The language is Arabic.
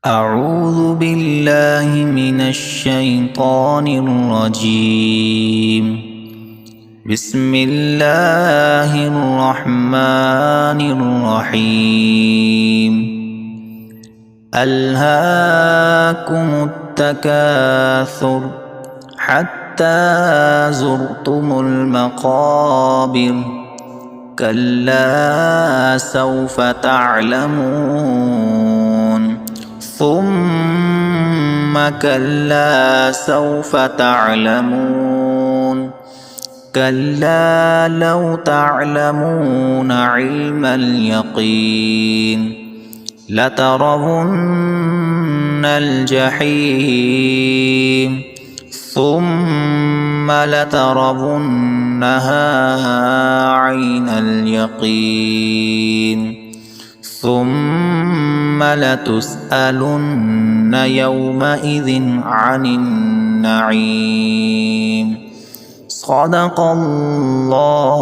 أعوذ بالله من الشيطان الرجيم. بسم الله الرحمن الرحيم. ألهاكم التكاثر حتى زرتم المقابر كلا سوف تعلمون ثم كلا سوف تعلمون كلا لو تعلمون علم اليقين لترون الجحيم ثم لترونها عين اليقين ثم لتسألن يومئذ عن النعيم. صدق الله